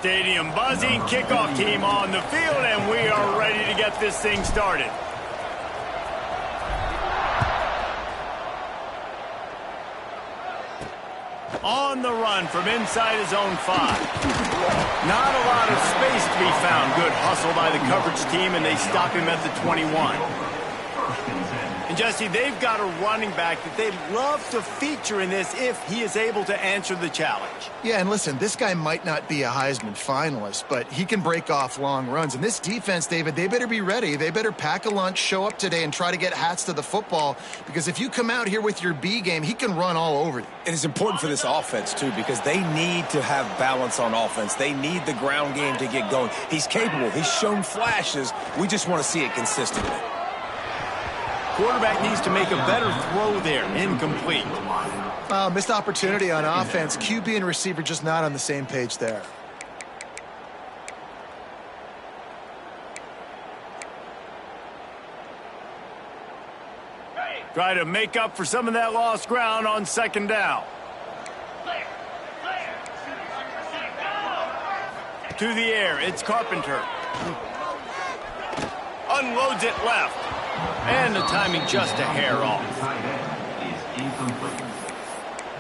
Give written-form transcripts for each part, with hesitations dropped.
Stadium buzzing, kickoff team on the field, and we are ready to get this thing started. On the run from inside his own 5. Not a lot of space to be found. Good hustle by the coverage team, and they stop him at the 21. And Jesse, they've got a running back that they'd love to feature in this if he is able to answer the challenge. Yeah, and listen, this guy might not be a Heisman finalist, but he can break off long runs. And this defense, David, they better be ready. They better pack a lunch, show up today, and try to get hats to the football. Because if you come out here with your B game, he can run all over you. It is important for this offense, too, because they need to have balance on offense. They need the ground game to get going. He's capable. He's shown flashes. We just want to see it consistently. Quarterback needs to make a better throw there. Incomplete. Missed opportunity on offense. QB and receiver just not on the same page there. Try to make up for some of that lost ground on second down. To the air, it's Carpenter. Unloads it left. And the timing just a hair off.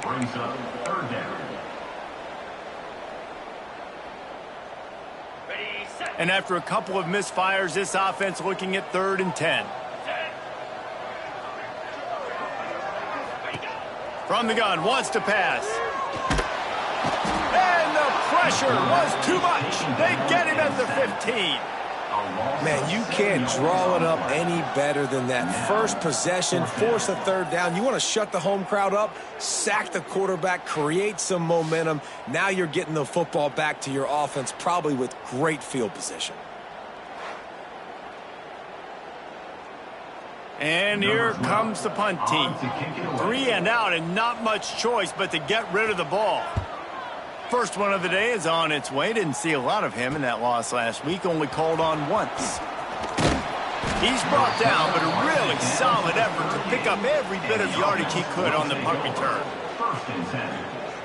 Brings up third down. And after a couple of misfires, this offense looking at 3rd and 10. From the gun, wants to pass. And the pressure was too much. They get him at the 15. Man, you can't draw it up any better than that. First possession, force a 3rd down. You want to shut the home crowd up, sack the quarterback, create some momentum. Now you're getting the football back to your offense, probably with great field position. And here comes the punt team. 3 and out and not much choice but to get rid of the ball. First one of the day is on its way. Didn't see a lot of him in that loss last week. Only called on once. He's brought down, but a really solid effort to pick up every bit of yardage he could on the punt return.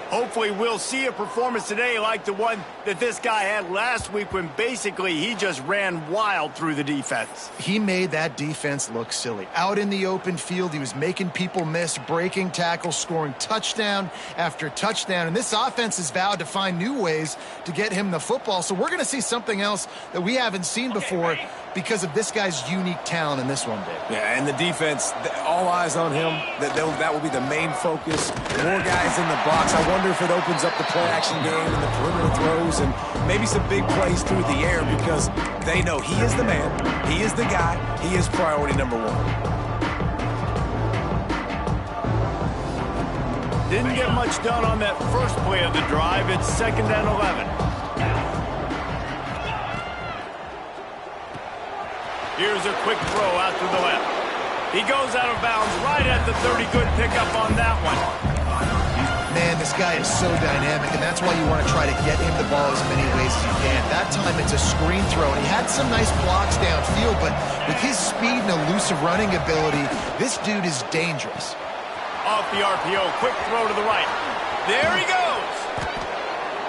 Hopefully we'll see a performance today like the one that this guy had last week when basically he just ran wild through the defense. He made that defense look silly. Out in the open field, he was making people miss, breaking tackles, scoring touchdown after touchdown. And this offense has vowed to find new ways to get him the football. So we're going to see something else that we haven't seen before because of this guy's unique talent in this one, Dave. Yeah, and the defense, all eyes on him. That will be the main focus. More guys in the box. I wonder if it opens up the play-action game and the perimeter throws and maybe some big plays through the air because they know he is the man, he is the guy, he is priority number 1. Didn't get much done on that first play of the drive. It's 2nd and 11. Here's a quick throw out to the left. He goes out of bounds right at the 30. Good pickup on that one. Man, this guy is so dynamic, and that's why you want to try to get him the ball as many ways as you can. That time it's a screen throw, and he had some nice blocks downfield, but with his speed and elusive running ability, this dude is dangerous. Off the RPO, quick throw to the right. There he goes.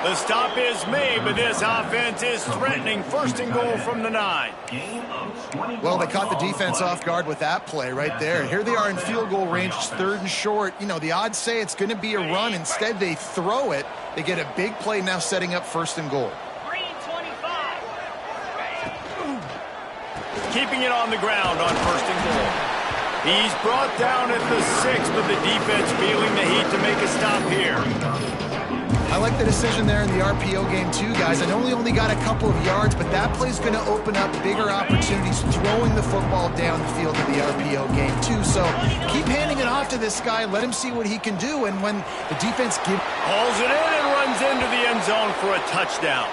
The stop is made, but this offense is threatening. 1st and goal from the 9. Well, they caught the defense off guard with that play right there. Here they are in field goal range, 3rd and short. You know, the odds say it's going to be a run. Instead, they throw it. They get a big play now setting up 1st and goal. Keeping it on the ground on 1st and goal. He's brought down at the 6, but the defense feeling the heat to make a stop here. I like the decision there in the RPO game too, guys. I know he only got a couple of yards, but that play's going to open up bigger opportunities throwing the football down the field in the RPO game too. So keep handing it off to this guy. Let him see what he can do. And when the defense hauls it in and runs into the end zone for a touchdown.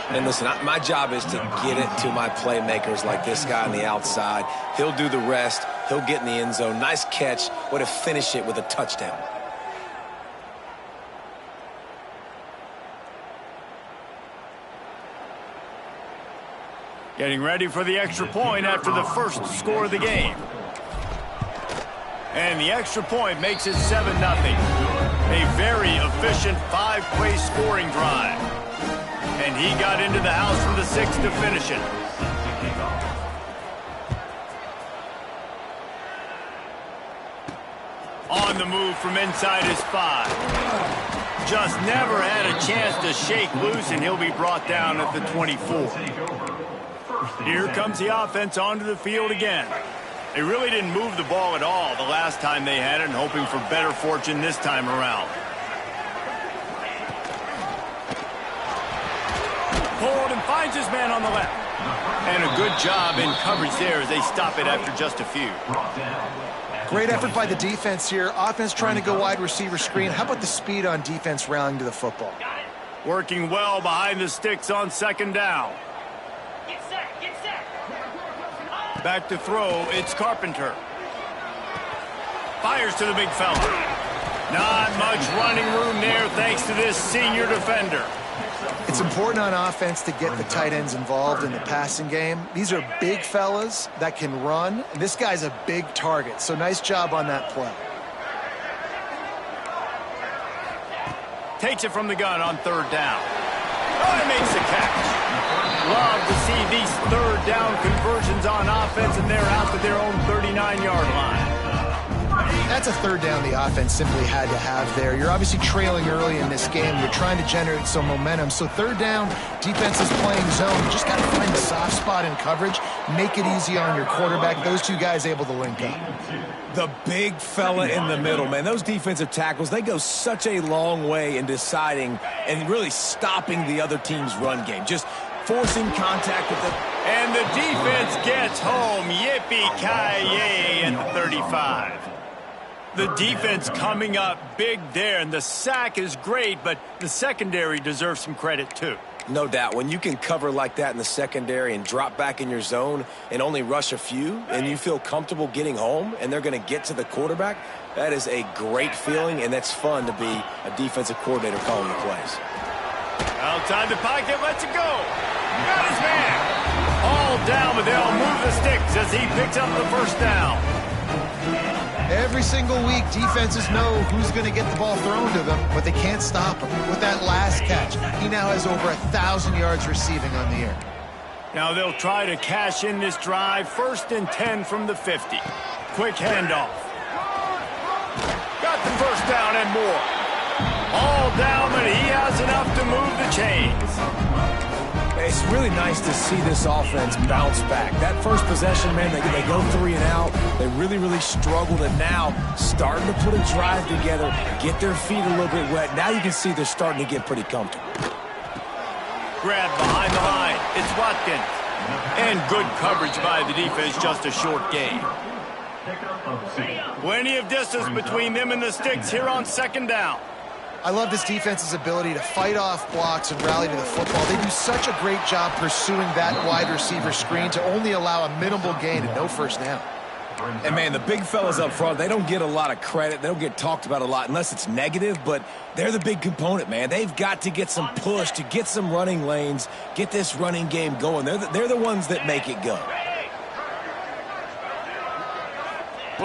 And listen, my job is to get it to my playmakers like this guy on the outside. He'll do the rest. He'll get in the end zone. Nice catch. Way to finish it with a touchdown. Getting ready for the extra point after the first score of the game. And the extra point makes it 7-0. A very efficient 5-play scoring drive. And he got into the house for the 6 to finish it. On the move from inside his 5. Just never had a chance to shake loose, and he'll be brought down at the 24. Here comes the offense onto the field again. They really didn't move the ball at all the last time they had it, and hoping for better fortune this time around. Pulled and finds his man on the left. And a good job in coverage there as they stop it after just a few. Great effort by the defense here. Offense trying to go wide receiver screen. How about the speed on defense rallying to the football? Working well behind the sticks on 2nd down. Get set. Back to throw, it's Carpenter. Fires to the big fella. Not much running room there thanks to this senior defender. It's important on offense to get the tight ends involved in the passing game. These are big fellas that can run. And this guy's a big target, so nice job on that play. Takes it from the gun on 3rd down. Oh, he makes the catch. Love to see these 3rd down conversions on offense, and they're out to their own 39-yard line. That's a 3rd down the offense simply had to have there. You're obviously trailing early in this game. You're trying to generate some momentum. So 3rd down, defense is playing zone. You just got to find the soft spot in coverage, make it easy on your quarterback. Those two guys able to link up. The big fella in the middle, man. Those defensive tackles, they go such a long way in deciding and really stopping the other team's run game. Just forcing contact with them. And the defense gets home. Yippee-ki-yay at the 35. The defense coming up big there, and the sack is great, but the secondary deserves some credit too. No doubt. When you can cover like that in the secondary and drop back in your zone and only rush a few, and you feel comfortable getting home and they're going to get to the quarterback, that is a great feeling, and that's fun to be a defensive coordinator calling the plays. Outside the pocket, lets it go. Got his man. All down, but they'll move the sticks as he picks up the 1st down. Every single week, defenses know who's going to get the ball thrown to them, but they can't stop him. With that last catch, he now has over 1,000 yards receiving on the year. Now they'll try to cash in this drive. 1st and 10 from the 50. Quick handoff. Got the 1st down and more. All down, but he has enough to move the chains. It's really nice to see this offense bounce back. That first possession, man, they go 3 and out. They really struggled, and now starting to put a drive together, get their feet a little bit wet. Now you can see they're starting to get pretty comfortable. Grab behind the line. It's Watkins. And good coverage by the defense, just a short gain. Plenty of distance between them and the sticks here on 2nd down. I love this defense's ability to fight off blocks and rally to the football. They do such a great job pursuing that wide receiver screen to only allow a minimal gain and no 1st down. And, man, the big fellas up front, they don't get a lot of credit. They don't get talked about a lot unless it's negative, but they're the big component, man. They've got to get some push, to get some running lanes, get this running game going. They're the ones that make it go.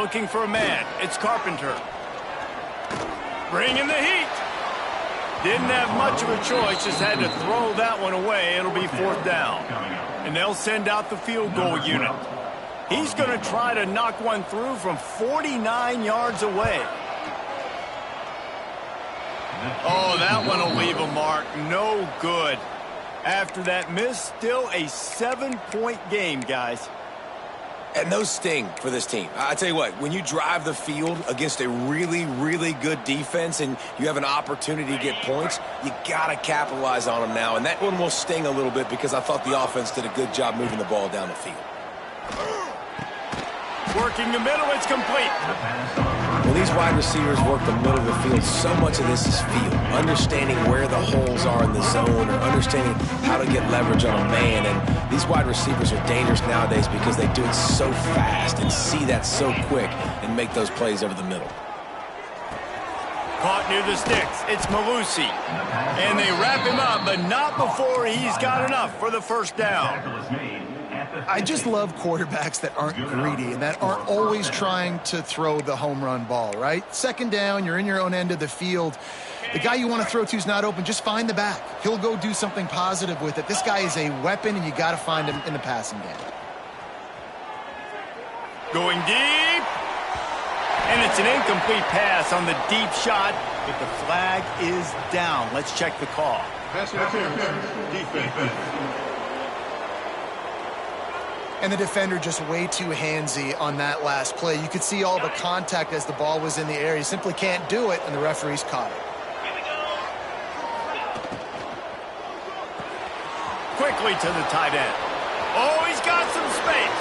Looking for a man. It's Carpenter. Bringing the heat. Didn't have much of a choice, just had to throw that one away. It'll be 4th down. And they'll send out the field goal unit. He's going to try to knock one through from 49 yards away. Oh, that one will leave a mark. No good. After that miss, still a 7-point game, guys. And those sting for this team. I tell you what, when you drive the field against a really good defense and you have an opportunity to get points, you got to capitalize on them now. And that one will sting a little bit because I thought the offense did a good job moving the ball down the field. Working the middle, it's complete. When these wide receivers work the middle of the field, so much of this is feel. Understanding where the holes are in the zone or understanding how to get leverage on a man. And these wide receivers are dangerous nowadays because they do it so fast and see that so quick and make those plays over the middle. Caught near the sticks. It's Malusi. And they wrap him up, but not before he's got enough for the 1st down. I just love quarterbacks that aren't greedy and that aren't always trying to throw the home run ball, right? 2nd down, you're in your own end of the field. The guy you want to throw to is not open. Just find the back. He'll go do something positive with it. This guy is a weapon, and you got to find him in the passing game. Going deep. And it's an incomplete pass on the deep shot, but the flag is down. Let's check the call. Pass interference. Defense. And the defender just way too handsy on that last play. You could see all the contact as the ball was in the air. He simply can't do it, and the referee's caught it. Quickly to the tight end. Oh, he's got some space.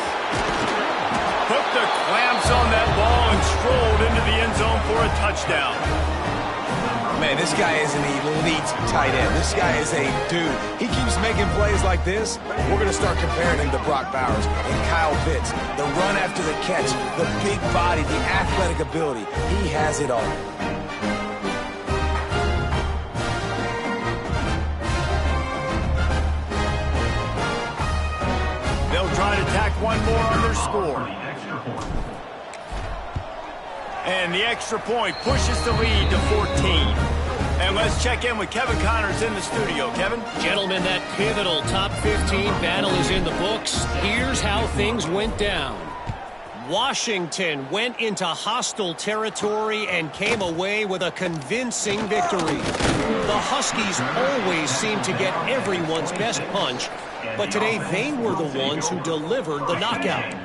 Put the clamps on that ball and strolled into the end zone for a touchdown. Man, this guy is an elite tight end. This guy is a dude. He keeps making plays like this. We're going to start comparing him to Brock Bowers and Kyle Pitts. The run after the catch, the big body, the athletic ability. He has it all. They'll try to tack one more on their score. And the extra point pushes the lead to 14. And let's check in with Kevin Connors in the studio. Kevin? Gentlemen, that pivotal top 15 battle is in the books. Here's how things went down. Washington went into hostile territory and came away with a convincing victory. The Huskies always seem to get everyone's best punch, but today they were the ones who delivered the knockout.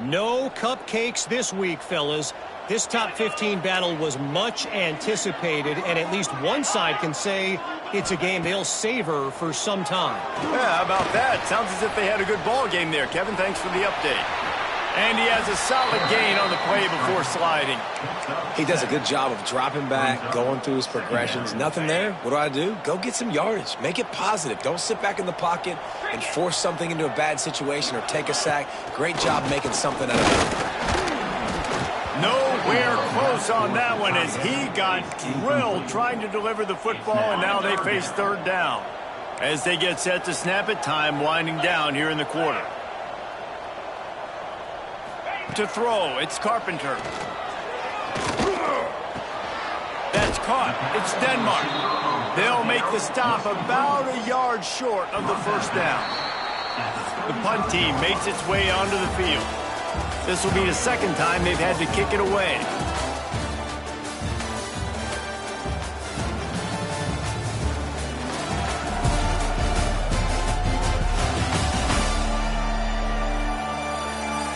No cupcakes this week, fellas. This top 15 battle was much anticipated, and at least one side can say it's a game they'll savor for some time. Yeah, how about that? Sounds as if they had a good ball game there. Kevin, thanks for the update. And he has a solid gain on the play before sliding. He does a good job of dropping back, going through his progressions. Nothing there. What do? Go get some yardage. Make it positive. Don't sit back in the pocket and force something into a bad situation or take a sack. Great job making something out of it. Nowhere close on that one as he got drilled trying to deliver the football, and now they face third down. As they get set to snap it, time winding down here in the quarter. To throw, it's Carpenter. That's caught. It's Denmark. They'll make the stop about a yard short of the first down. The punt team makes its way onto the field. This will be the second time they've had to kick it away.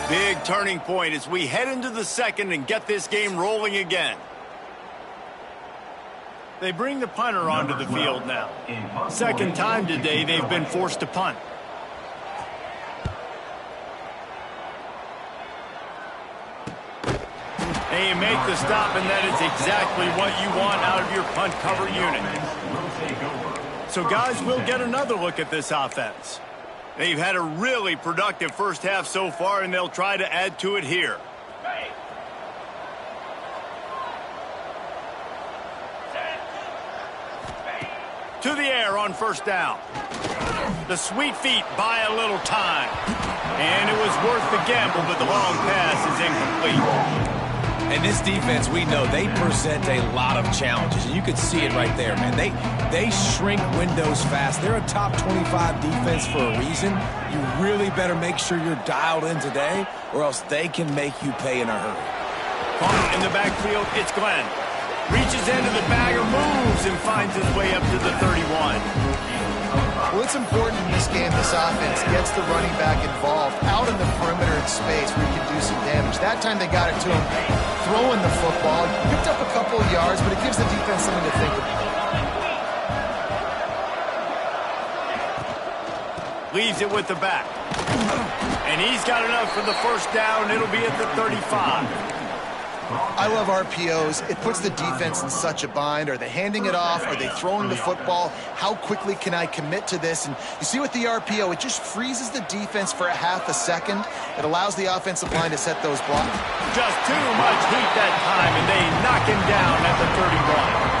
Big turning point as we head into the second and get this game rolling again. They bring the punter onto the field now. Second time today they've been forced to punt. And you make the stop, and that is exactly what you want out of your punt cover unit. So guys, we'll get another look at this offense. They've had a really productive first half so far, and they'll try to add to it here. To the air on first down. The sweet feet buy a little time. And it was worth the gamble, but the long pass is incomplete. And this defense, we know, they present a lot of challenges. And you could see it right there, man. They shrink windows fast. They're a top 25 defense for a reason. You really better make sure you're dialed in today, or else they can make you pay in a hurry. Caught in the backfield, it's Glenn. Reaches into the bag or moves and finds his way up to the 31. Well, it's important in this game, this offense gets the running back involved out in the perimeter in space where he can do some damage. That time they got it to him throwing the football. Picked up a couple of yards, but it gives the defense something to think about. Leaves it with the back. And he's got enough for the first down. It'll be at the 35. I love RPOs. It puts the defense in such a bind. Are they handing it off? Are they throwing the football? How quickly can I commit to this? And you see with the RPO, it just freezes the defense for a half a second. It allows the offensive line to set those blocks. Just too much heat that time, and they knock him down at the 31.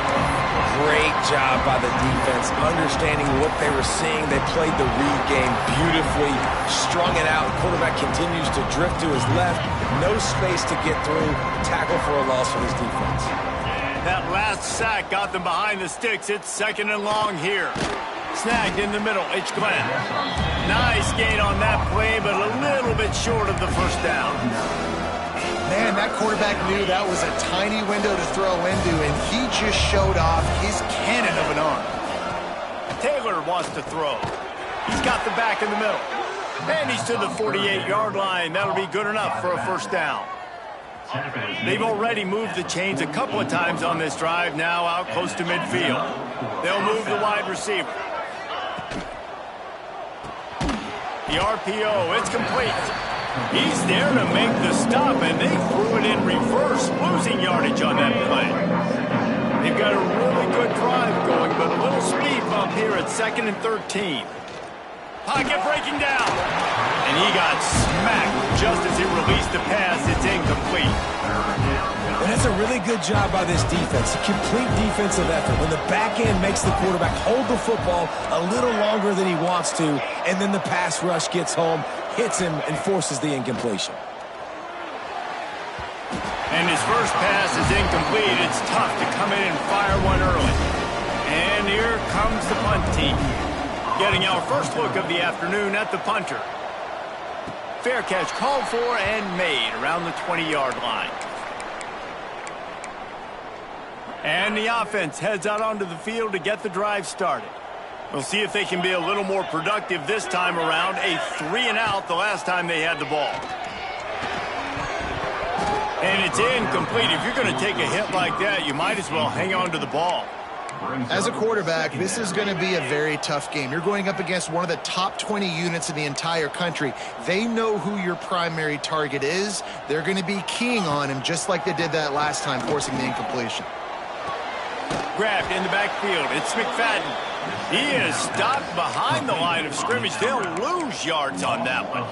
Great job by the defense, understanding what they were seeing. They played the read game beautifully, strung it out. Quarterback continues to drift to his left. No space to get through. Tackle for a loss for this defense. That last sack got them behind the sticks. It's 2nd and long here. Snagged in the middle. It's Glenn. Nice gain on that play, but a little bit short of the first down. Man, that quarterback knew that was a tiny window to throw into, and he just showed off his cannon of an arm. Taylor wants to throw. He's got the back in the middle. And he's to the 48-yard line. That'll be good enough for a first down. They've already moved the chains a couple of times on this drive, now out close to midfield. They'll move the wide receiver. The RPO, it's complete. He's there to make the stop, and they threw it in reverse, losing yardage on that play. They've got a really good drive going, but a little speed bump here at 2nd and 13. Pocket breaking down. And he got smacked just as he released the pass. It's incomplete. And that's a really good job by this defense. A complete defensive effort. When the back end makes the quarterback hold the football a little longer than he wants to, and then the pass rush gets home, hits him, and forces the incompletion. And his first pass is incomplete. It's tough to come in and fire one early. And here comes the punt team. Getting our first look of the afternoon at the punter. Fair catch called for and made around the 20-yard line. And the offense heads out onto the field to get the drive started. We'll see if they can be a little more productive this time around. A 3-and-out the last time they had the ball. And it's incomplete. If you're going to take a hit like that, you might as well hang on to the ball. As a quarterback, this is going to be a very tough game. You're going up against one of the top 20 units in the entire country. They know who your primary target is. They're going to be keying on him just like they did that last time, forcing the incompletion. Grabbed in the backfield. It's McFadden. He is stopped behind the line of scrimmage. They'll lose yards on that one.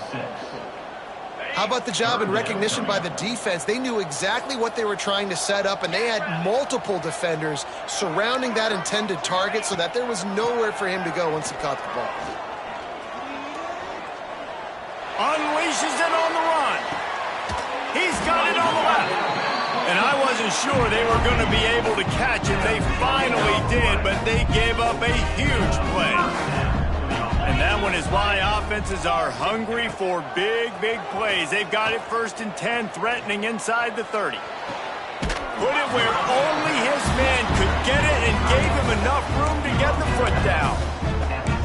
How about the job and recognition by the defense? They knew exactly what they were trying to set up, and they had multiple defenders surrounding that intended target so that there was nowhere for him to go once he caught the ball. Unleashes it on the run. He's got it on the left. And I wasn't sure they were going to be able to catch it. They finally did, but they gave up a huge play. And that one is why offenses are hungry for big, big plays. They've got it 1st and 10, threatening inside the 30. Put it where only his man could get it and gave him enough room to get the foot down.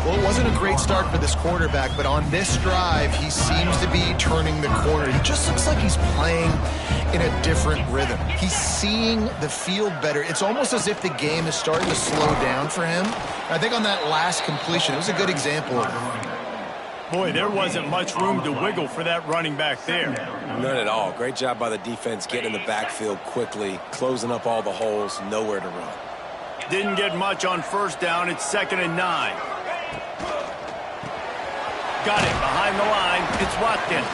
Well, it wasn't a great start for this quarterback, but on this drive, he seems to be turning the corner. He just looks like he's playing in a different rhythm. He's seeing the field better. It's almost as if the game is starting to slow down for him. I think on that last completion, it was a good example of it. Boy, there wasn't much room to wiggle for that running back there. None at all. Great job by the defense getting in the backfield quickly, closing up all the holes, nowhere to run. Didn't get much on first down. It's 2nd and 9. Got it behind the line. It's Watkins.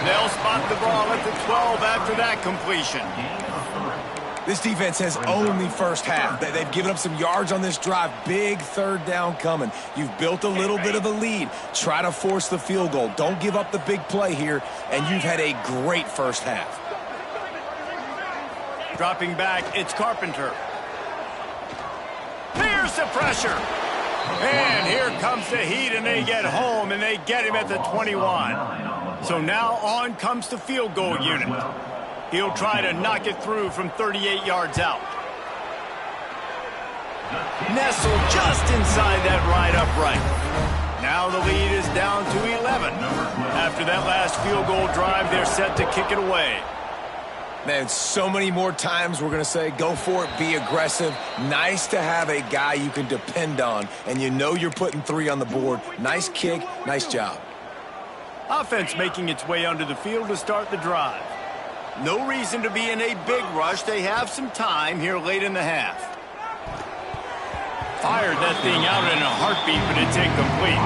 They'll spot the ball at the 12 after that completion. This defense has owned the first half. They've given up some yards on this drive. Big 3rd down coming. You've built a little bit of a lead. Try to force the field goal. Don't give up the big play here, and you've had a great first half. Dropping back, it's Carpenter. Here's the pressure. And here comes the heat, and they get home, and they get him at the 21. So now on comes the field goal unit. He'll try to knock it through from 38 yards out. Nestled just inside that right upright. Now the lead is down to 11. After that last field goal drive, they're set to kick it away. Man, so many more times we're going to say, go for it, be aggressive. Nice to have a guy you can depend on, and you know you're putting 3 on the board. Nice kick, nice job. Offense making its way onto the field to start the drive. No reason to be in a big rush. They have some time here late in the half. Fired that thing out in a heartbeat, but it's incomplete.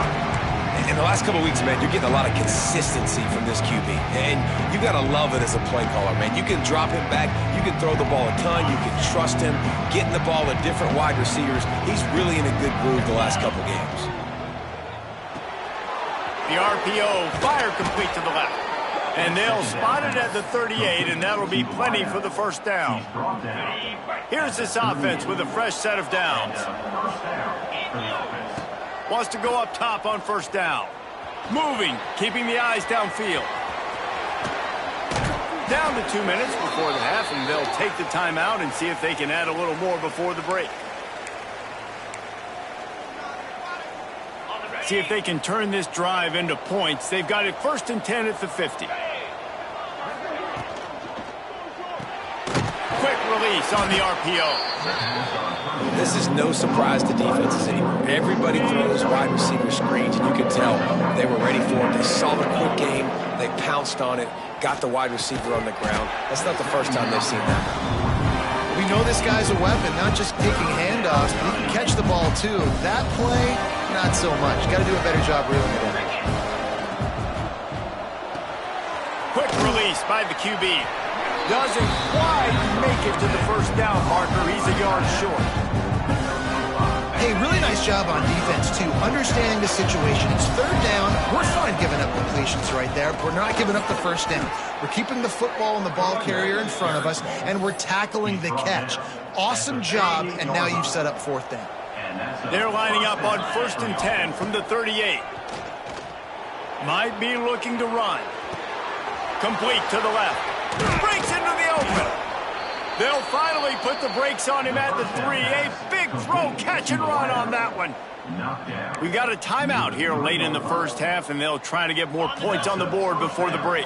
In the last couple of weeks, man, you're getting a lot of consistency from this QB. And you got to love it as a play caller, man. You can drop him back. You can throw the ball a ton. You can trust him. Getting the ball to different wide receivers. He's really in a good groove the last couple games. The RPO, fire complete to the left. And they'll spot it at the 38, and that'll be plenty for the first down. Here's this offense with a fresh set of downs. Wants to go up top on first down. Moving, keeping the eyes downfield. Down to 2 minutes before the half, and they'll take the timeout and see if they can add a little more before the break. See if they can turn this drive into points. They've got it 1st and 10 at the 50. Quick release on the RPO. This is no surprise to defenses anymore. Everybody throws wide receiver screens, and you can tell they were ready for it. They saw the quick game. They pounced on it, got the wide receiver on the ground. That's not the first time they've seen that. We know this guy's a weapon, not just taking handoffs, but he can catch the ball too. That play, not so much. Got to do a better job reeling it in. Quick release by the QB. Doesn't quite make it to the first down marker. He's a yard short. Hey, really nice job on defense, too. Understanding the situation. It's 3rd down. We're fine giving up completions right there. But we're not giving up the first down. We're keeping the football and the ball carrier in front of us, and we're tackling the catch. Awesome job, and now you've set up 4th down. They're lining up on 1st and 10 from the 38. Might be looking to run. Complete to the left. Breaks into the open. They'll finally put the brakes on him at the 3. A big throw, catch and run on that one. We got a timeout here late in the first half, and they'll try to get more points on the board before the break.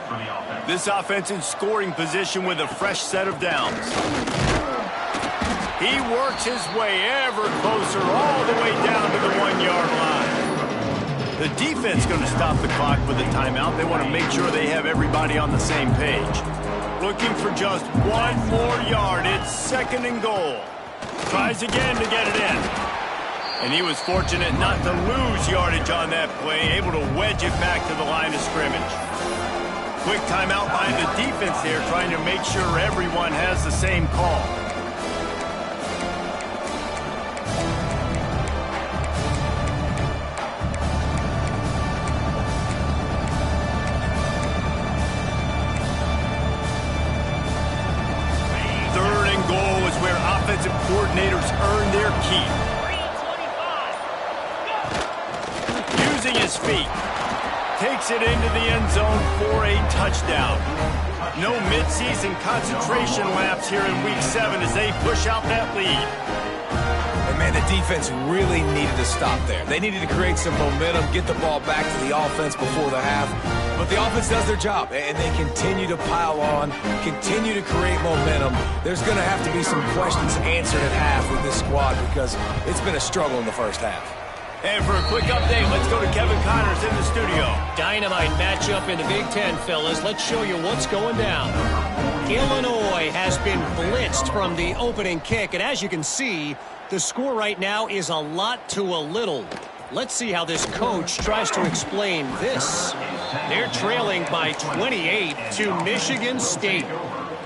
This offense in scoring position with a fresh set of downs. He works his way ever closer all the way down to the 1-yard line. The defense going to stop the clock with a timeout. They want to make sure they have everybody on the same page. Looking for just 1 more yard. It's 2nd and goal. Tries again to get it in. And he was fortunate not to lose yardage on that play, able to wedge it back to the line of scrimmage. Quick timeout by the defense there, trying to make sure everyone has the same call. Offensive coordinators earn their keep. Using his feet. Takes it into the end zone for a touchdown. No midseason concentration lapse here in Week 7 as they push out that lead. And man, the defense really needed to stop there. They needed to create some momentum, get the ball back to the offense before the half. But the offense does their job, and they continue to pile on, continue to create momentum. There's going to have to be some questions answered at half with this squad because it's been a struggle in the first half. And for a quick update, let's go to Kevin Connors in the studio. Dynamite matchup in the Big Ten, fellas. Let's show you what's going down. Illinois has been blitzed from the opening kick, and as you can see, the score right now is a lot to a little. Let's see how this coach tries to explain this. They're trailing by 28 to Michigan State.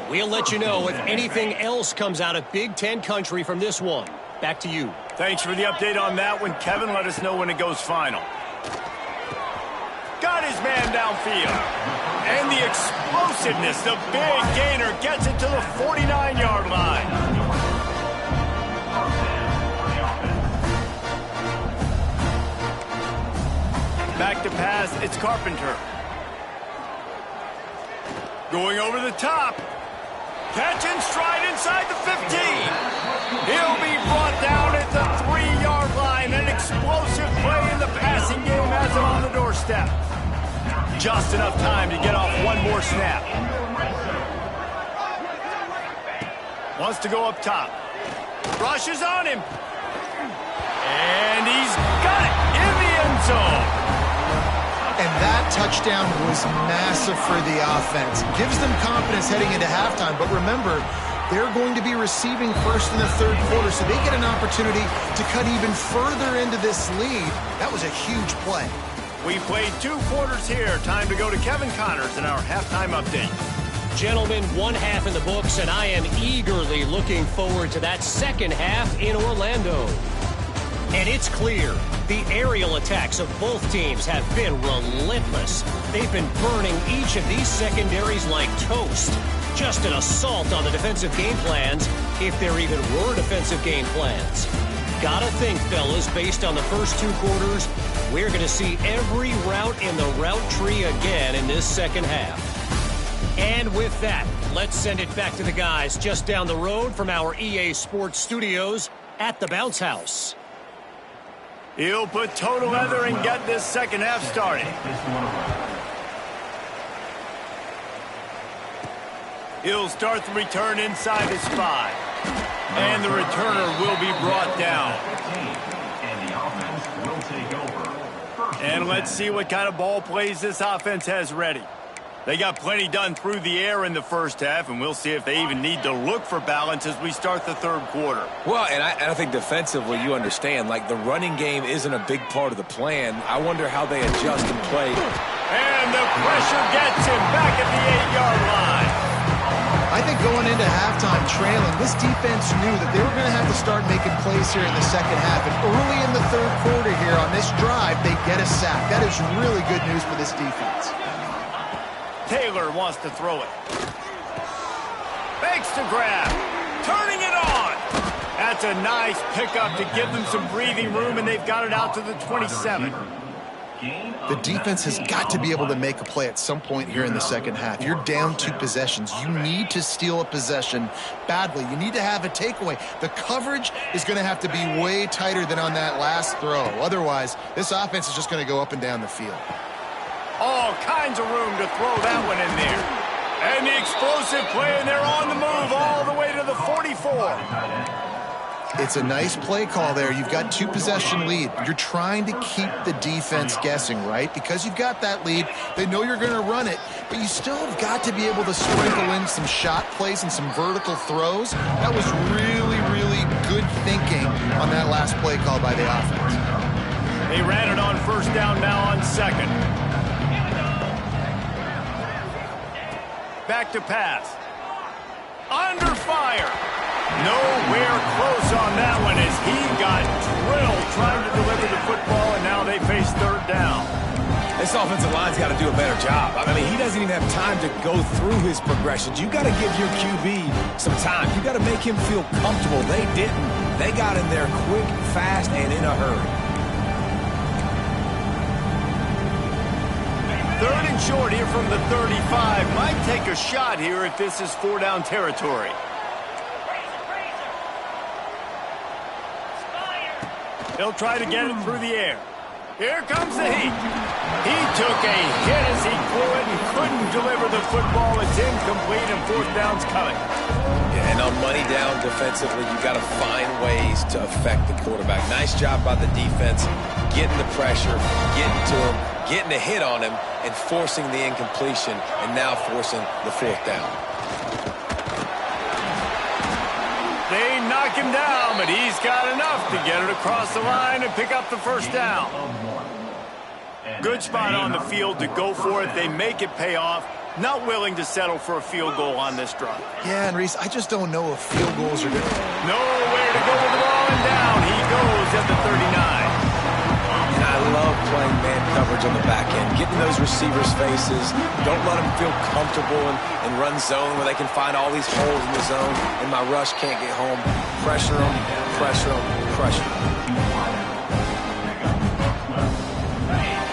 We'll let you know if anything else comes out of Big Ten country from this one. Back to you. Thanks for the update on that one, Kevin. Let us know when it goes final. Got his man downfield. And the explosiveness, the big gainer gets it to the 49-yard line. Back to pass, it's Carpenter. Going over the top. Catch and stride inside the 15. He'll be brought down at the 3-yard line. An explosive play in the passing game has him on the doorstep. Just enough time to get off one more snap. Wants to go up top. Rushes on him. And he's got it in the end zone. And that touchdown was massive for the offense. Gives them confidence heading into halftime. But remember, they're going to be receiving first in the 3rd quarter, so they get an opportunity to cut even further into this lead. That was a huge play. We played 2 quarters here. Time to go to Kevin Connors in our halftime update. Gentlemen, 1 half in the books, and I am eagerly looking forward to that second half in Orlando. And it's clear, the aerial attacks of both teams have been relentless. They've been burning each of these secondaries like toast. Just an assault on the defensive game plans, if there even were defensive game plans. Gotta think, fellas, based on the first 2 quarters, we're going to see every route in the route tree again in this second half. And with that, let's send it back to the guys just down the road from our EA Sports studios at the Bounce House. He'll put total leather and get this second half started. He'll start the return inside his 5. And the returner will be brought down. And let's see what kind of ball plays this offense has ready. They got plenty done through the air in the first half, and we'll see if they even need to look for balance as we start the third quarter. Well, and I think defensively, you understand, like the running game isn't a big part of the plan. I wonder how they adjust and play. And the pressure gets him back at the 8-yard line. I think going into halftime trailing, this defense knew that they were going to have to start making plays here in the second half. And early in the third quarter here on this drive, they get a sack. That is really good news for this defense. Taylor wants to throw it. Fakes to grab. Turning it on. That's a nice pickup to give them some breathing room, and they've got it out to the 27. The defense has got to be able to make a play at some point here in the second half. You're down 2 possessions. You need to steal a possession badly. You need to have a takeaway. The coverage is going to have to be way tighter than on that last throw. Otherwise, this offense is just going to go up and down the field. All kinds of room to throw that one in there. And the explosive play, and they're on the move all the way to the 44. It's a nice play call there. You've got 2 possession lead. You're trying to keep the defense guessing, right? Because you've got that lead. They know you're going to run it, but you still have got to be able to sprinkle in some shot plays and some vertical throws. That was really, really good thinking on that last play call by the offense. They ran it on first down, now on second. Back to pass. Under fire. Nowhere close on that one as he got drilled trying to deliver the football, and now they face third down. This offensive line's got to do a better job. I mean, he doesn't even have time to go through his progressions. You got to give your QB some time. You got to make him feel comfortable. They didn't. They got in there quick, fast, and in a hurry. Third and short here from the 35. Might take a shot here if this is 4-down territory. He'll try to get it through the air. Here comes the heat. He took a hit as he threw it and couldn't deliver the football. It's incomplete, and 4th down's coming. Yeah, and on money down defensively, you got to find ways to affect the quarterback. Nice job by the defense, getting the pressure, getting to him, getting a hit on him, and forcing the incompletion, and now forcing the 4th down. They knock him down, but he's got enough to get it across the line and pick up the 1st down. Good spot on the field to go for it. They make it pay off. Not willing to settle for a field goal on this drive. Yeah, and Reese, I just don't know if field goals are good. Nowhere to go with the ball, and down he goes at the 39. And I love playing man coverage on the back end, getting those receivers' faces. Don't let them feel comfortable and run zone where they can find all these holes in the zone, and my rush can't get home. Pressure them, pressure them, pressure them.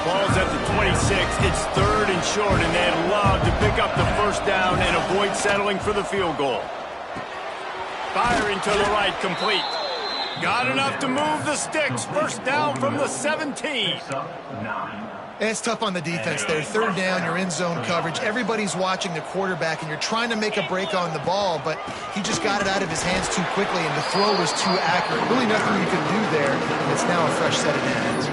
Ball's at the 26. It's 3rd and short, and they'd love to pick up the 1st down and avoid settling for the field goal. Firing to the right, complete. Got enough to move the sticks. 1st down from the 17. It's tough on the defense there. 3rd down, you're in zone coverage. Everybody's watching the quarterback, and you're trying to make a break on the ball, but he just got it out of his hands too quickly, and the throw was too accurate. Really nothing you can do there, and it's now a fresh set of downs.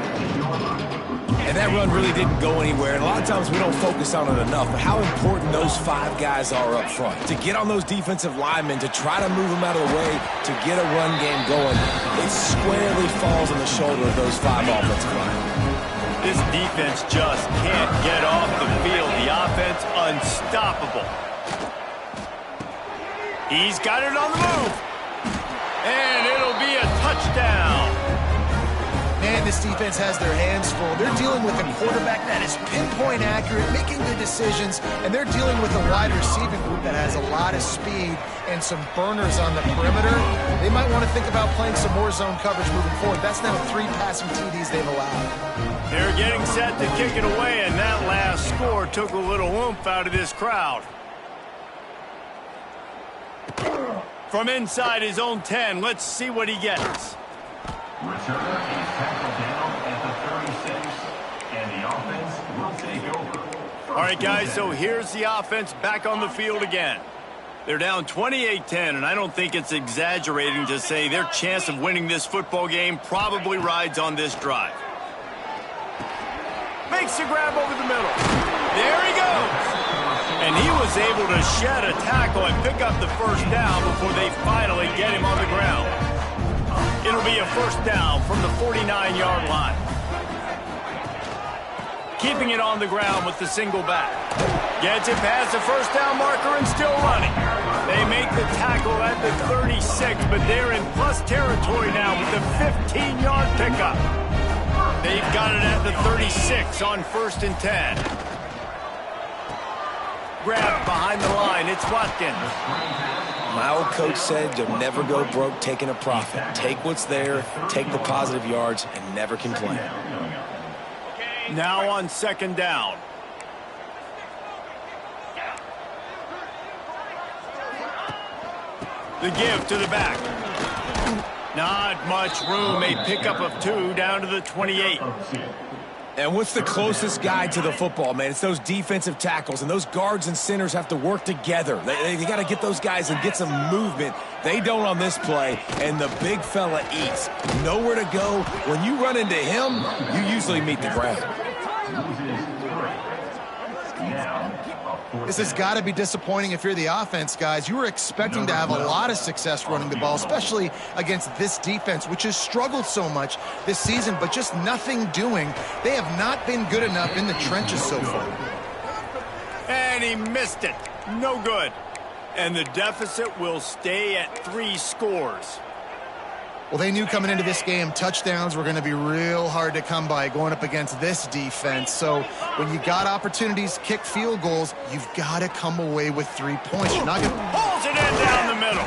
And that run really didn't go anywhere. And a lot of times we don't focus on it enough, but how important those 5 guys are up front. To get on those defensive linemen, to try to move them out of the way, to get a run game going, it squarely falls on the shoulder of those 5 offensive linemen. This defense just can't get off the field. The offense unstoppable. He's got it on the move. And it'll be a touchdown. Man, this defense has their hands full. They're dealing with a quarterback that is pinpoint accurate, making good decisions, and they're dealing with a wide receiving group that has a lot of speed and some burners on the perimeter. They might want to think about playing some more zone coverage moving forward. That's now 3 passing TDs they've allowed. They're getting set to kick it away, and that last score took a little oomph out of this crowd. From inside his own 10, let's see what he gets. Returner is tackled down at the 36, and the offense will take over. All right, guys, so here's the offense back on the field again. They're down 28-10, and I don't think it's exaggerating to say their chance of winning this football game probably rides on this drive. Makes the grab over the middle. There he goes. And he was able to shed a tackle and pick up the first down before they finally get him on the ground. It'll be a first down from the 49-yard line. Keeping it on the ground with the single back. Gets it past the first down marker and still running. They make the tackle at the 36, but they're in plus territory now with the 15-yard pickup. They've got it at the 36 on 1st and 10. Grab behind the line. It's Watkins. My old coach said you'll never go broke taking a profit. Take what's there, take the positive yards, and never complain. Now on 2nd down. The give to the back. Not much room. A pickup of 2 down to the 28. And what's the closest guy to the football, man? It's those defensive tackles, and those guards and centers have to work together. They got to get those guys and get some movement. They don't on this play, and the big fella eats. Nowhere to go. When you run into him, you usually meet the ground. This has got to be disappointing if you're the offense, guys. You were expecting to have a lot of success running the ball, especially against this defense, which has struggled so much this season, but just nothing doing. They have not been good enough in the trenches so far. And he missed it. No good. And the deficit will stay at 3 scores. Well, they knew coming into this game touchdowns were going to be real hard to come by going up against this defense. So when you got opportunities, kick field goals, you've got to come away with 3 points. You're not going to... Pulls it in down the middle.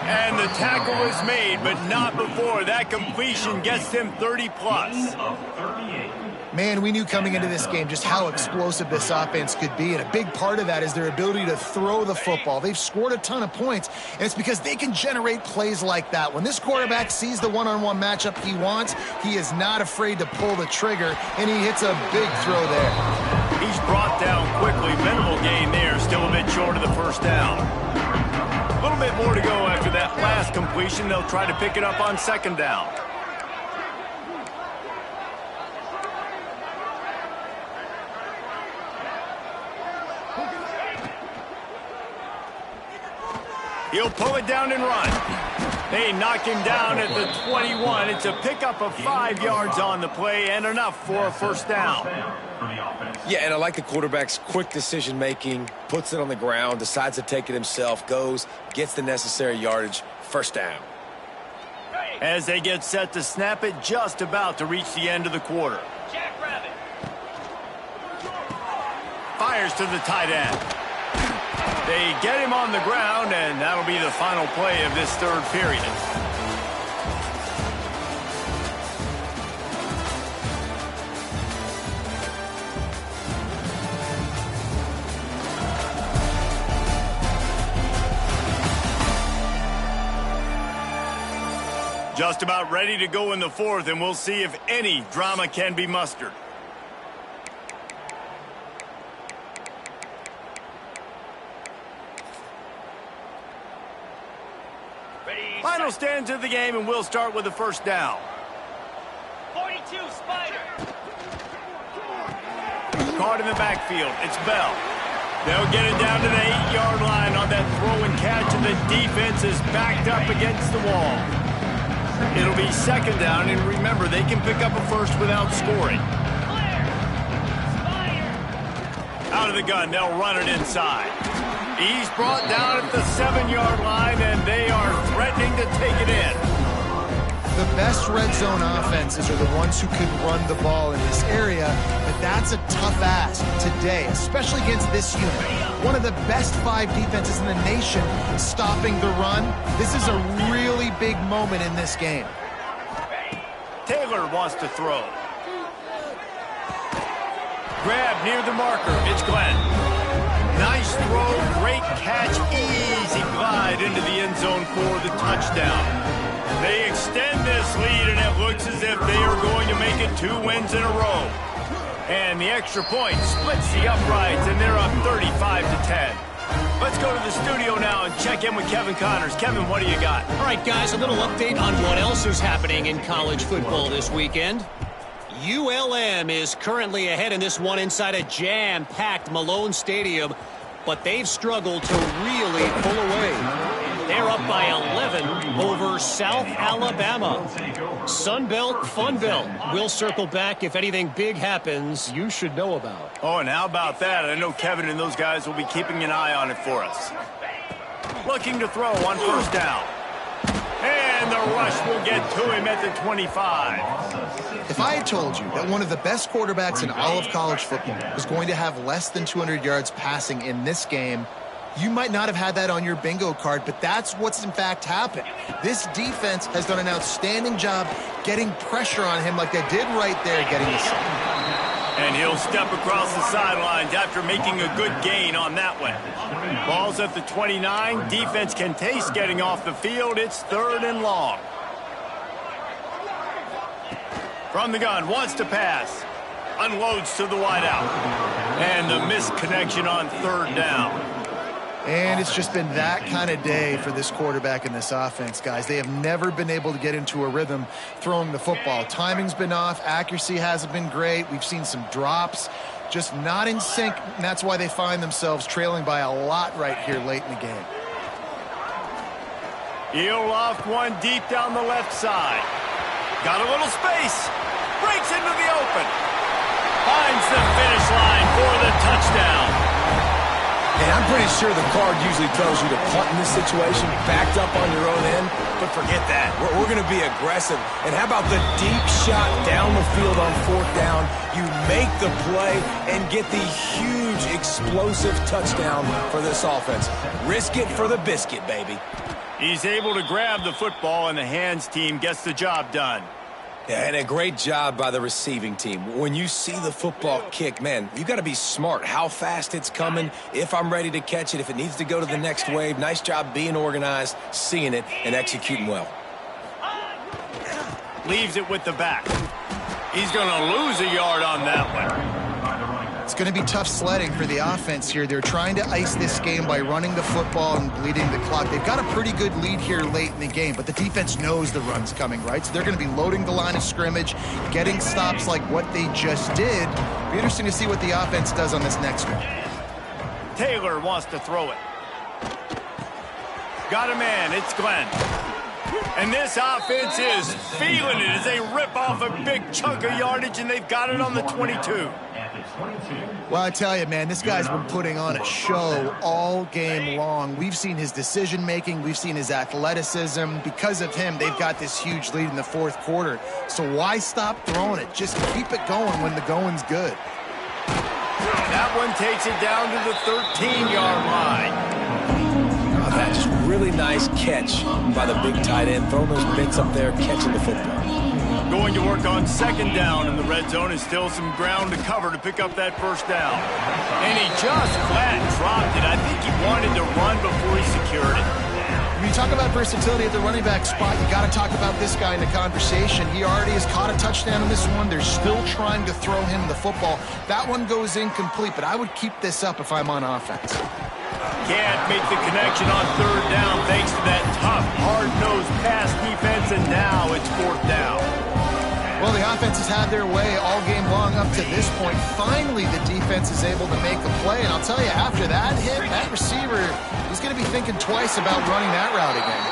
And the tackle is made, but not before. That completion gets them 30-plus. Man, we knew coming into this game just how explosive this offense could be, and a big part of that is their ability to throw the football. They've scored a ton of points, and it's because they can generate plays like that. When this quarterback sees the one-on-one matchup he wants, he is not afraid to pull the trigger, and he hits a big throw there. He's brought down quickly. Minimal gain there, still a bit short of the first down. A little bit more to go after that last completion. They'll try to pick it up on 2nd down. He'll pull it down and run. They knock him down at the 21. It's a pickup of 5 yards on the play and enough for a first down. Yeah, and I like the quarterback's quick decision-making, puts it on the ground, decides to take it himself, goes, gets the necessary yardage, first down. As they get set to snap it, just about to reach the end of the quarter. Fires to the tight end. They get him on the ground, and that'll be the final play of this 3rd period. Just about ready to go in the 4th, and we'll see if any drama can be mustered. Final stands of the game, and we'll start with the first down. 42, Spider. Caught in the backfield. It's Bell. They'll get it down to the 8-yard line on that throw and catch, and the defense is backed up against the wall. It'll be 2nd down, and remember, they can pick up a first without scoring. Out of the gun, they'll run it inside. He's brought down at the 7-yard line, and they are threatening to take it in. The The best red zone offenses are the ones who can run the ball in this area, but that's a tough ask today, especially against this unit. One of the best 5 defenses in the nation stopping the run. This is a really big moment in this game. Taylor wants to throw. Grab near the marker. It's Glenn. Nice throw, great catch, easy glide into the end zone for the touchdown. They extend this lead, and it looks as if they are going to make it 2 wins in a row. And the extra point splits the uprights, and they're up 35-10. Let's go to the studio now and check in with Kevin Connors. Kevin, what do you got? All right, guys, a little update on what else is happening in college football this weekend. ULM is currently ahead in this one inside a jam-packed Malone Stadium, but they've struggled to really pull away. They're up by 11 over South Alabama. Sunbelt, Funbelt. We'll circle back if anything big happens you should know about. Oh, and how about that? I know Kevin and those guys will be keeping an eye on it for us. Looking to throw on first down. And the rush will get to him at the 25. If I had told you that one of the best quarterbacks in all of college football was going to have less than 200 yards passing in this game, you might not have had that on your bingo card, but that's what's in fact happened. This defense has done an outstanding job getting pressure on him like they did right there, getting the sack. And he'll step across the sidelines after making a good gain on that one. Ball's at the 29. Defense can taste getting off the field. It's 3rd and long. From the gun, wants to pass. Unloads to the wideout. And the misconnection on 3rd down. And it's just been that kind of day for this quarterback and this offense, guys. They have never been able to get into a rhythm throwing the football. Timing's been off. Accuracy hasn't been great. We've seen some drops. Just not in sync, and that's why they find themselves trailing by a lot right here late in the game. He'll loft one deep down the left side. Got a little space. Breaks into the open. Finds the finish line for the touchdown. And I'm pretty sure the card usually tells you to punt in this situation, backed up on your own end. But forget that. We're going to be aggressive. And how about the deep shot down the field on 4th down? You make the play and get the huge explosive touchdown for this offense. Risk it for the biscuit, baby. He's able to grab the football, and the hands team gets the job done. Yeah, and a great job by the receiving team. When you see the football kick, man, you got to be smart how fast it's coming, if I'm ready to catch it, if it needs to go to the next wave. Nice job being organized, seeing it, and executing well. Leaves it with the back. He's going to lose a yard on that one. It's going to be tough sledding for the offense here. They're trying to ice this game by running the football and bleeding the clock. They've got a pretty good lead here late in the game, but the defense knows the run's coming, right? So they're going to be loading the line of scrimmage, getting stops like what they just did. It'll be interesting to see what the offense does on this next one. Taylor wants to throw it. Got a man. It's Glenn. And this offense is feeling it as they rip off a big chunk of yardage, and they've got it on the 22. Well, I tell you, man, this guy's been putting on a show all game long. We've seen his decision-making. We've seen his athleticism. Because of him, they've got this huge lead in the 4th quarter. So why stop throwing it? Just keep it going when the going's good. That one takes it down to the 13-yard line. That just really nice catch by the big tight end. Throwing those bits up there, catching the football. Going to work on 2nd down in the red zone, and still some ground to cover to pick up that 1st down. And he just flat dropped it. I think he wanted to run before he secured it. When you talk about versatility at the running back spot, you got to talk about this guy in the conversation. He already has caught a touchdown in this one. They're still trying to throw him the football. That one goes incomplete, but I would keep this up if I'm on offense. Can't make the connection on 3rd down thanks to that tough, hard-nosed pass defense, and now it's 4th down. Well, the offense has had their way all game long up to this point. Finally, the defense is able to make a play, and I'll tell you, after that hit, that receiver, he's going to be thinking twice about running that route again.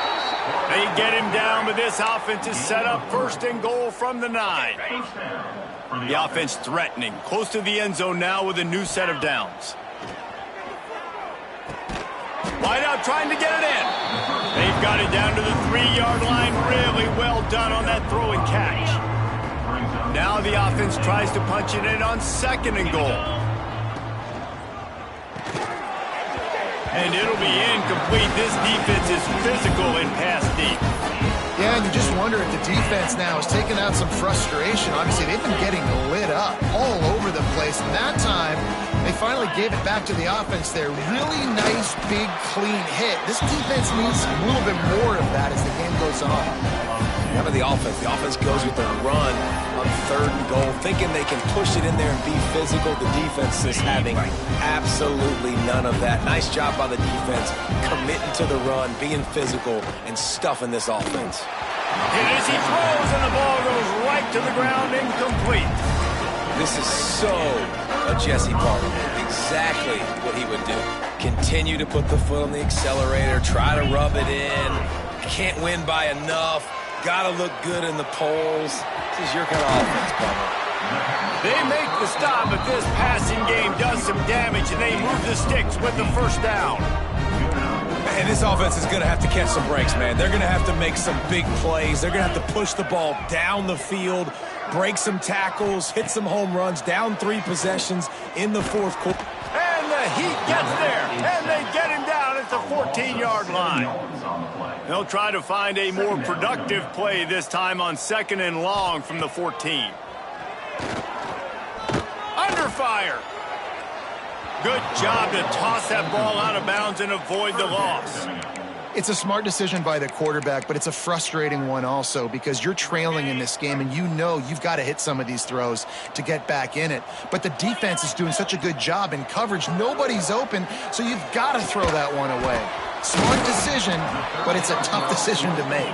They get him down, but this offense is set up 1st and goal from the 9. The offense threatening, close to the end zone now with a new set of downs. Wide out trying to get it in. They've got it down to the 3-yard line. Really well done on that throw and catch. Now the offense tries to punch it in on 2nd and goal. And it'll be incomplete. This defense is physical in pass deep. Yeah, and you just wonder if the defense now is taking out some frustration. Obviously, they've been getting lit up all over the place. And that time, they finally gave it back to the offense there. Really nice, big, clean hit. This defense needs a little bit more of that as the game goes on. How about the offense? The offense goes with a run on 3rd and goal, thinking they can push it in there and be physical. The defense is having absolutely none of that. Nice job by the defense, committing to the run, being physical, and stuffing this offense. And as he throws, and the ball goes right to the ground, incomplete. This is so a Jesse Parker. Exactly what he would do. Continue to put the foot on the accelerator, try to rub it in. Can't win by enough. Got to look good in the polls. This is your kind of offense, Bubba. They make the stop, but this passing game does some damage, and they move the sticks with the 1st down. And this offense is going to have to catch some breaks, man. They're going to have to make some big plays. They're going to have to push the ball down the field, break some tackles, hit some home runs, down 3 possessions in the 4th quarter. And the Heat gets there, and they get him down at the 14-yard line. They'll try to find a more productive play this time on 2nd and long from the 14. Under fire. Good job to toss that ball out of bounds and avoid the loss. It's a smart decision by the quarterback, but it's a frustrating one also because you're trailing in this game and you know you've got to hit some of these throws to get back in it. But the defense is doing such a good job in coverage. Nobody's open, so you've got to throw that one away. Smart decision, but it's a tough decision to make.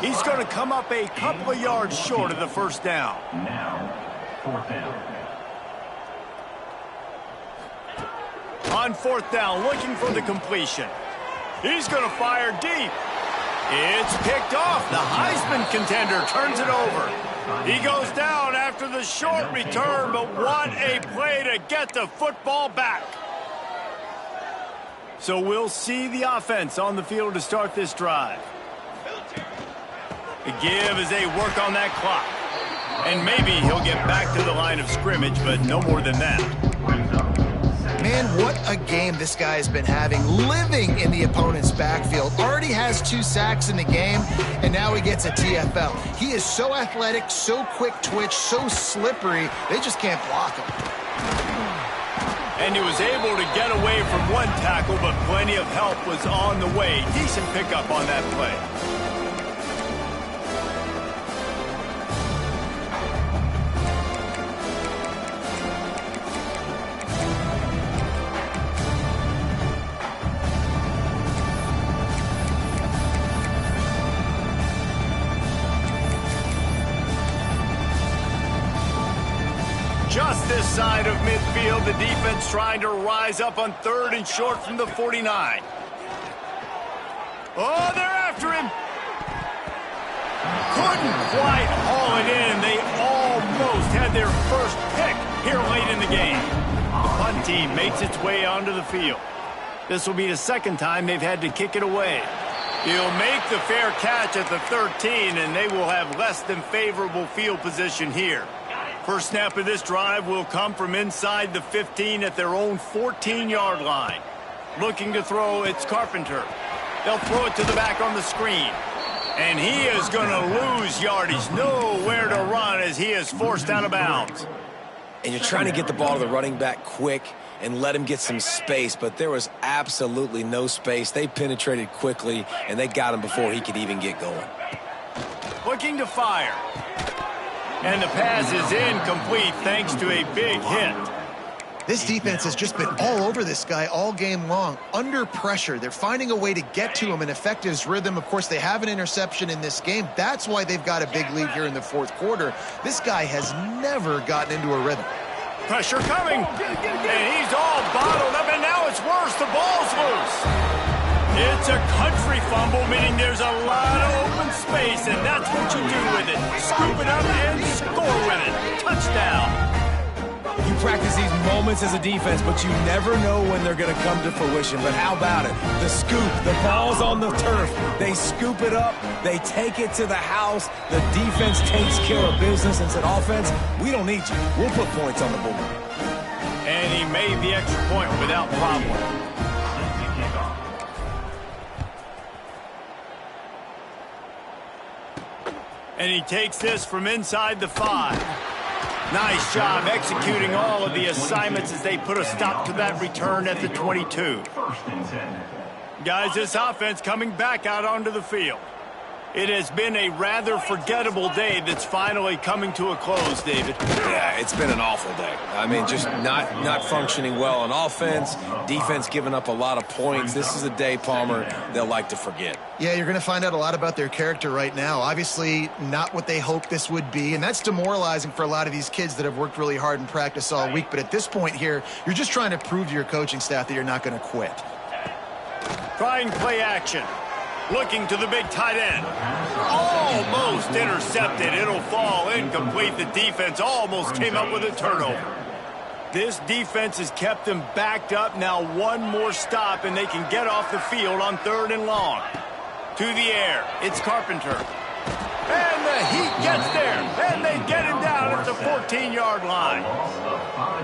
He's going to come up a couple of yards short of the 1st down. Now, 4th down. On 4th down, looking for the completion. He's going to fire deep. It's picked off. The Heisman contender turns it over. He goes down after the short return, but what a play to get the football back. So we'll see the offense on the field to start this drive. The give as they work on that clock. And maybe he'll get back to the line of scrimmage, but no more than that. Man, what a game this guy has been having, living in the opponent's backfield. Already has 2 sacks in the game, and now he gets a TFL. He is so athletic, so quick twitch, so slippery, they just can't block him. And he was able to get away from one tackle, but plenty of help was on the way. Decent pickup on that play. Just this side of midfield, the defense trying to rise up on 3rd and short from the 49. Oh, they're after him. Couldn't quite haul it in. They almost had their first pick here late in the game. The punt team makes its way onto the field. This will be the 2nd time they've had to kick it away. He'll make the fair catch at the 13, and they will have less than favorable field position here. First snap of this drive will come from inside the 15 at their own 14-yard line. Looking to throw, it's Carpenter. They'll throw it to the back on the screen. And he is going to lose yardage. Nowhere to run as he is forced out of bounds. And you're trying to get the ball to the running back quick and let him get some space, but there was absolutely no space. They penetrated quickly, and they got him before he could even get going. Looking to fire. And the pass is incomplete thanks to a big hit. This defense has just been all over this guy all game long. Under pressure, they're finding a way to get to him and affect his rhythm. Of course, they have an interception in this game. That's why they've got a big lead here in the 4th quarter. This guy has never gotten into a rhythm. Pressure coming. And he's all bottled up, and now it's worse. The ball's loose. It's a country fumble, meaning there's a lot of open space, and that's what you do with it. Scoop it up and score with it. Touchdown. You practice these moments as a defense, but you never know when they're going to come to fruition. But how about it? The scoop, the ball's on the turf. They scoop it up. They take it to the house. The defense takes care of business and said, offense, we don't need you. We'll put points on the board. And he made the extra point without problem. And he takes this from inside the 5. Nice job executing all of the assignments as they put a stop to that return at the 22. Guys, this offense coming back out onto the field. It has been a rather forgettable day that's finally coming to a close, David. Yeah, it's been an awful day. I mean, just not functioning well on offense, defense giving up a lot of points. This is a day, Palmer, they'll like to forget. Yeah, you're going to find out a lot about their character right now. Obviously, not what they hoped this would be, and that's demoralizing for a lot of these kids that have worked really hard in practice all week. But at this point here, you're just trying to prove to your coaching staff that you're not going to quit. Trying play action. Looking to the big tight end. Almost intercepted. It'll fall incomplete. The defense almost came up with a turnover. This defense has kept them backed up. Now one more stop, and they can get off the field on 3rd and long. To the air. It's Carpenter. And the Heat gets there. And they get him down at the 14-yard line.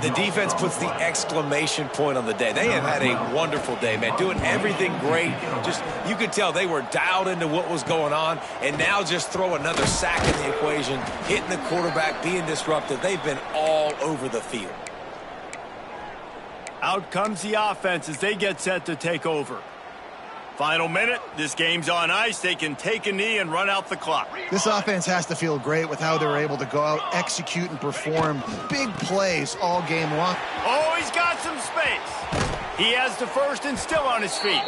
The defense puts the exclamation point on the day. They have had a wonderful day, man. Doing everything great. Just, you could tell they were dialed into what was going on. And now just throw another sack in the equation. Hitting the quarterback, being disruptive. They've been all over the field. Out comes the offense as they get set to take over. Final minute. This game's on ice. They can take a knee and run out the clock. This offense has to feel great with how they're able to go out, execute, and perform big plays all game long. Oh, he's got some space. He has the first and still on his feet.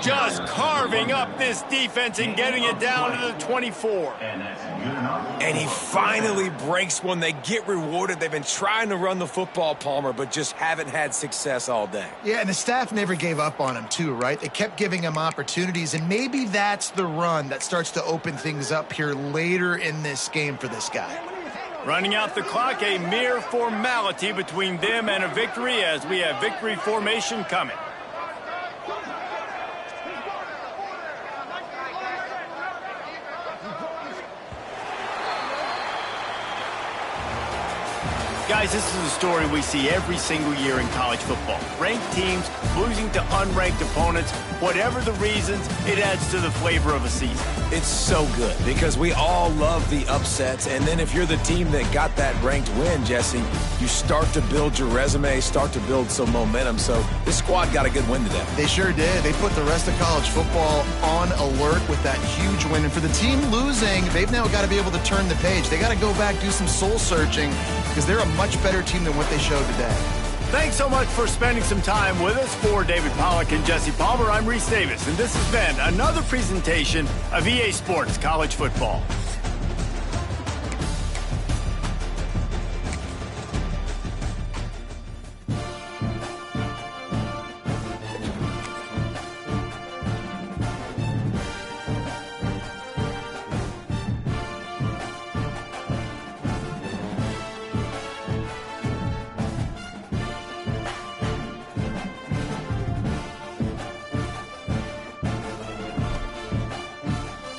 Just carving up this defense and getting it down to the 24. And he finally breaks one. They get rewarded. They've been trying to run the football, Palmer, but just haven't had success all day. Yeah, and the staff never gave up on him, too, right? They kept giving him opportunities, and maybe that's the run that starts to open things up here later in this game for this guy. Running out the clock, a mere formality between them and a victory as we have victory formation coming. Guys, this is a story we see every single year in college football. Ranked teams losing to unranked opponents. Whatever the reasons, it adds to the flavor of a season. It's so good because we all love the upsets. And then if you're the team that got that ranked win, Jesse, you start to build your resume, start to build some momentum. So this squad got a good win today. They sure did. They put the rest of college football on alert with that huge win. And for the team losing, they've now got to be able to turn the page. They got to go back, do some soul searching, because they're a much better team than what they showed today. Thanks so much for spending some time with us. For David Pollack and Jesse Palmer, I'm Reese Davis, and this has been another presentation of EA Sports College Football.